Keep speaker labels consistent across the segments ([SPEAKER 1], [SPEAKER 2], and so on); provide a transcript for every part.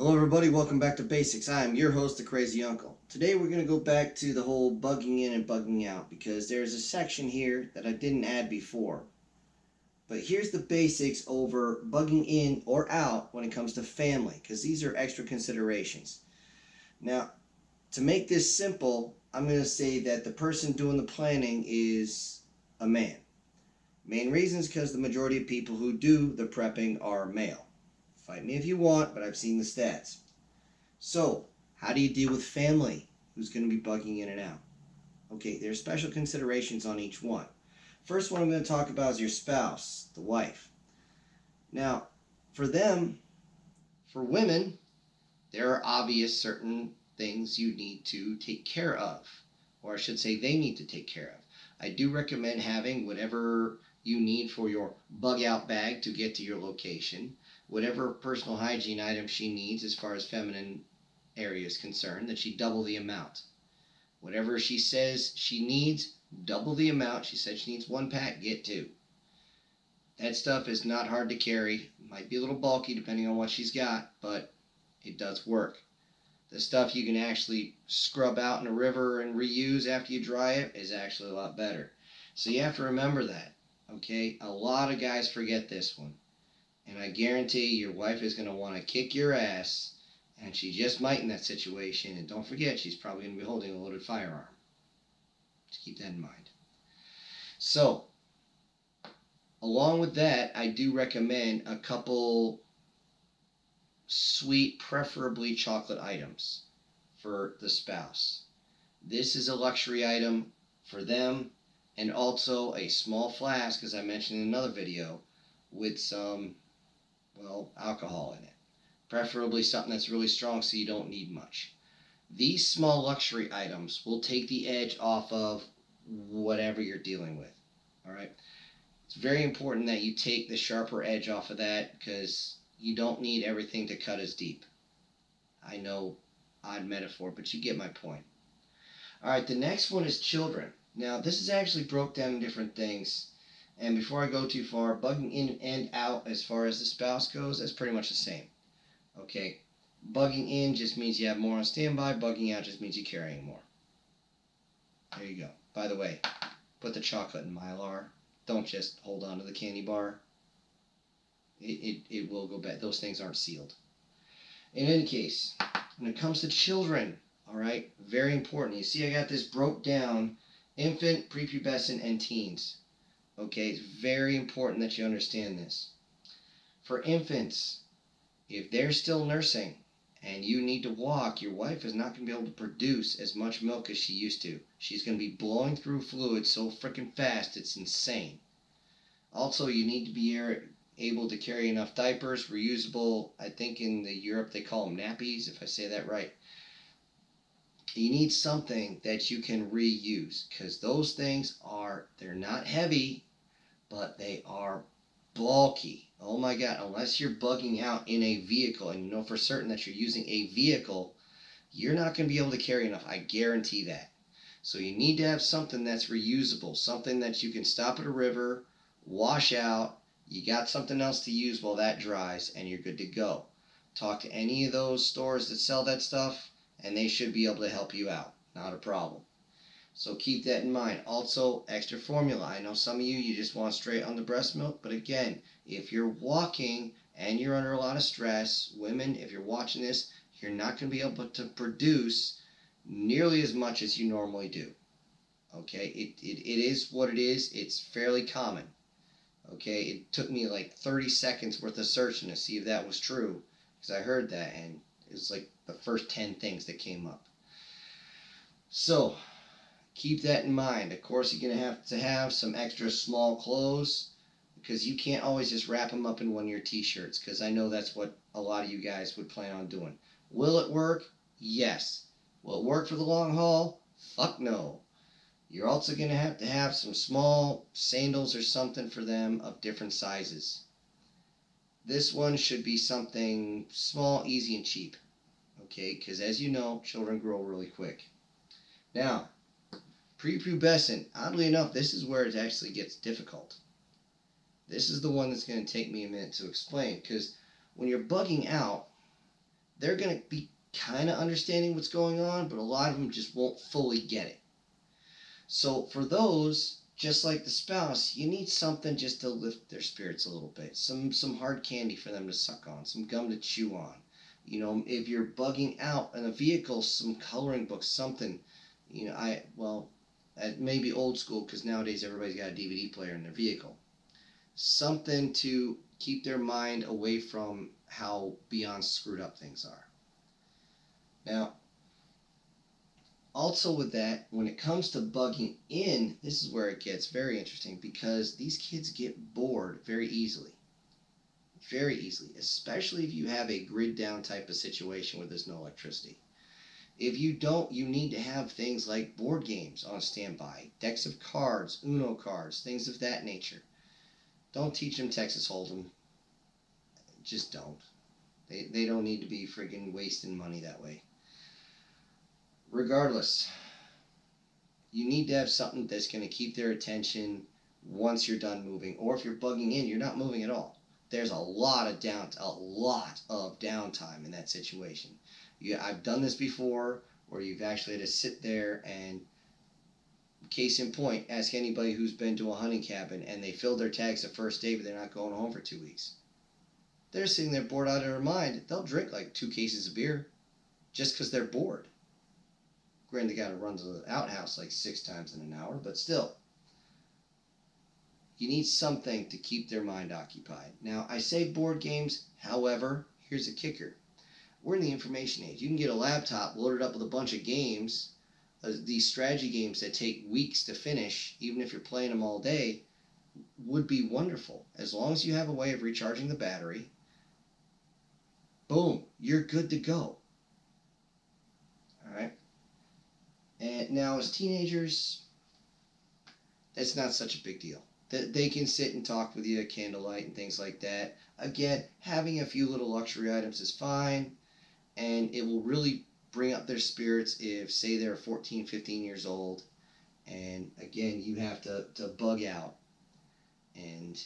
[SPEAKER 1] Hello everybody, welcome back to Basics. I am your host, the Crazy Uncle. Today we're going to go back to the whole bugging in and bugging out because there's a section here that I didn't add before. But here's the basics over bugging in or out when it comes to family, because these are extra considerations. Now, to make this simple, I'm going to say that the person doing the planning is a man. Main reason is because the majority of people who do the prepping are male. Fight me if you want, but I've seen the stats. So, how do you deal with family who's going to be bugging in and out? Okay, there are special considerations on each one. First one I'm going to talk about is your spouse, the wife. Now, for them, for women, there are obvious certain things you need to take care of, or I should say they need to take care of. I do recommend having whatever you need for your bug out bag to get to your location, whatever personal hygiene item she needs as far as feminine area is concerned, that she double the amount. Whatever she says she needs, double the amount. She said she needs 1 pack, get 2. That stuff is not hard to carry. Might be a little bulky depending on what she's got, but it does work. The stuff you can actually scrub out in a river and reuse after you dry it is actually a lot better. So you have to remember that, okay? A lot of guys forget this one. And I guarantee your wife is going to want to kick your ass, and she just might in that situation. And don't forget, she's probably going to be holding a loaded firearm. Just keep that in mind. So, along with that, I do recommend a couple sweet, preferably chocolate items for the spouse. This is a luxury item for them, and also a small flask, as I mentioned in another video, with some, alcohol in it. Preferably something that's really strong so you don't need much. These small luxury items will take the edge off of whatever you're dealing with. Alright? It's very important that you take the sharper edge off of that because you don't need everything to cut as deep. I know, odd metaphor, but you get my point. Alright, the next one is children. Now, this is actually broke down in different things. And before I go too far, bugging in and out as far as the spouse goes, that's pretty much the same. Okay, bugging in just means you have more on standby. Bugging out just means you're carrying more. There you go. By the way, put the chocolate in Mylar. Don't just hold on to the candy bar. It will go bad. Those things aren't sealed. In any case, when it comes to children, all right, very important. You see I got this broke down: infant, prepubescent, and teens. Okay, it's very important that you understand this. For infants, if they're still nursing and you need to walk, your wife is not going to be able to produce as much milk as she used to. She's going to be blowing through fluid so freaking fast, it's insane. Also, you need to be able to carry enough diapers, reusable. I think in Europe they call them nappies, if I say that right. You need something that you can reuse, because those things they're not heavy, but they are bulky. Oh my God, unless you're bugging out in a vehicle and you know for certain that you're using a vehicle, you're not going to be able to carry enough. I guarantee that. So you need to have something that's reusable, something that you can stop at a river, wash out, you got something else to use while that dries, and you're good to go. Talk to any of those stores that sell that stuff, and they should be able to help you out. Not a problem. So keep that in mind. Also, extra formula. I know some of you just want straight on the breast milk, but again, if you're walking and you're under a lot of stress, women, if you're watching this, you're not going to be able to produce nearly as much as you normally do. Okay, it is what it is. It's fairly common. Okay, it took me like 30 seconds worth of searching to see if that was true, because I heard that, and it was like the first 10 things that came up. So, keep that in mind. Of course, you're going to have some extra small clothes, because you can't always just wrap them up in one of your t-shirts, because I know that's what a lot of you guys would plan on doing. Will it work? Yes. Will it work for the long haul? Fuck no. You're also going to have some small sandals or something for them of different sizes. This one should be something small, easy, and cheap. Okay, because as you know, children grow really quick. Now, prepubescent, oddly enough, this is where it actually gets difficult. This is the one that's going to take me a minute to explain, because when you're bugging out, they're going to be kind of understanding what's going on, but a lot of them just won't fully get it. So for those, just like the spouse, you need something just to lift their spirits a little bit. Some hard candy for them to suck on, some gum to chew on. You know, if you're bugging out in a vehicle, some coloring books, something. You know, maybe old school, because nowadays everybody's got a DVD player in their vehicle. Something to keep their mind away from how beyond screwed up things are. Now, also with that, when it comes to bugging in, this is where it gets very interesting, because these kids get bored very easily. Very easily, especially if you have a grid down type of situation where there's no electricity. If you don't, you need to have things like board games on standby, decks of cards, Uno cards, things of that nature. Don't teach them Texas Hold'em. Just don't. They don't need to be freaking wasting money that way. Regardless, you need to have something that's going to keep their attention once you're done moving. Or if you're bugging in, you're not moving at all. There's a lot of downtime in that situation. I've done this before, where you've actually had to sit there and, case in point, ask anybody who's been to a hunting cabin and they filled their tags the first day, but they're not going home for 2 weeks. They're sitting there bored out of their mind. They'll drink like 2 cases of beer just because they're bored. Granted, they got to run to the outhouse like 6 times in an hour, but still. You need something to keep their mind occupied. Now, I say board games, however, here's a kicker. We're in the information age. You can get a laptop loaded up with a bunch of games, these strategy games that take weeks to finish, even if you're playing them all day, would be wonderful. As long as you have a way of recharging the battery, boom, you're good to go. All right? And now, as teenagers, that's not such a big deal. They can sit and talk with you at candlelight and things like that. Again, having a few little luxury items is fine, and it will really bring up their spirits if, say, they're 14, 15 years old, and again, you have to bug out, and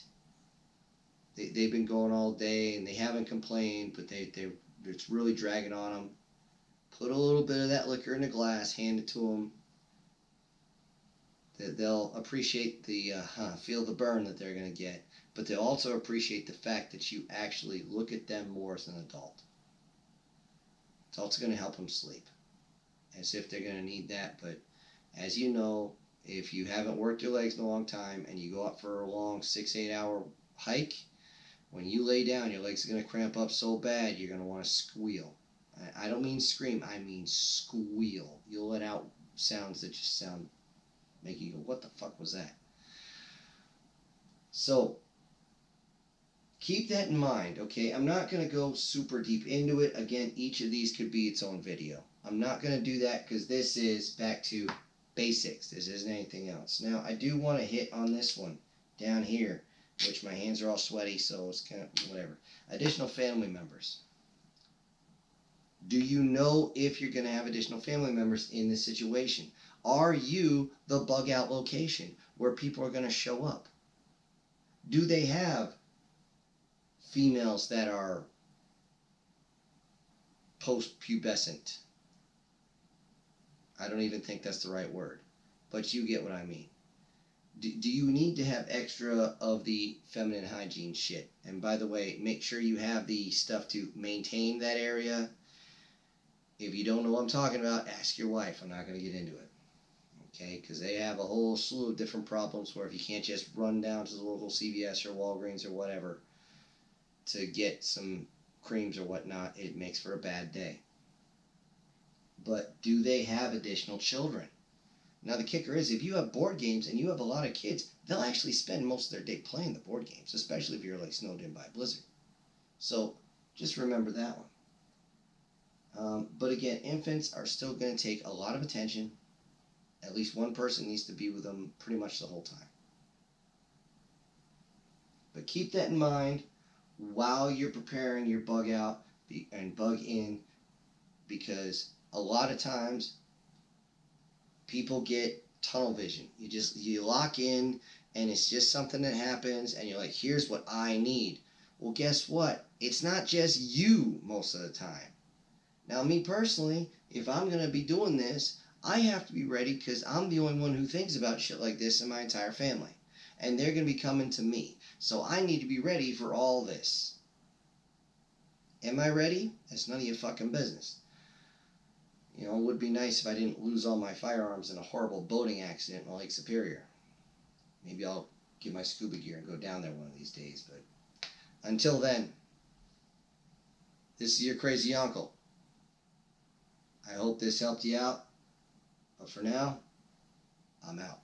[SPEAKER 1] they've been going all day, and they haven't complained, but it's really dragging on them. Put a little bit of that liquor in a glass, hand it to them. They'll appreciate feel the burn that they're going to get, but they'll also appreciate the fact that you actually look at them more as an adult. It's also going to help them sleep, as if they're going to need that. But as you know, if you haven't worked your legs in a long time and you go out for a long 6-8 hour hike, when you lay down, your legs are going to cramp up so bad you're going to want to squeal. I don't mean scream, I mean squeal. You'll let out sounds that just make you go, what the fuck was that? So, keep that in mind, okay? I'm not going to go super deep into it. Again, each of these could be its own video. I'm not going to do that because this is back to basics. This isn't anything else. Now, I do want to hit on this one down here, which my hands are all sweaty, so it's kind of whatever. Additional family members. Do you know if you're going to have additional family members in this situation? Are you the bug out location where people are going to show up? Do they have females that are post-pubescent? I don't even think that's the right word, but you get what I mean. Do you need to have extra of the feminine hygiene shit? And by the way, make sure you have the stuff to maintain that area. If you don't know what I'm talking about, ask your wife. I'm not going to get into it. Okay? Because they have a whole slew of different problems where if you can't just run down to the local CVS or Walgreens or whatever to get some creams or whatnot, it makes for a bad day. But do they have additional children? Now the kicker is, if you have board games and you have a lot of kids, they'll actually spend most of their day playing the board games, especially if you're like snowed in by a blizzard. So just remember that one. But again, infants are still going to take a lot of attention. At least one person needs to be with them pretty much the whole time. But keep that in mind while you're preparing your bug out and bug in, because a lot of times people get tunnel vision. You lock in and it's just something that happens and you're like, here's what I need. Well, guess what? It's not just you most of the time. Now, me personally, if I'm going to be doing this, I have to be ready because I'm the only one who thinks about shit like this in my entire family. And they're going to be coming to me. So I need to be ready for all this. Am I ready? That's none of your fucking business. You know, it would be nice if I didn't lose all my firearms in a horrible boating accident in Lake Superior. Maybe I'll get my scuba gear and go down there one of these days. But until then, this is your crazy uncle. I hope this helped you out. But for now, I'm out.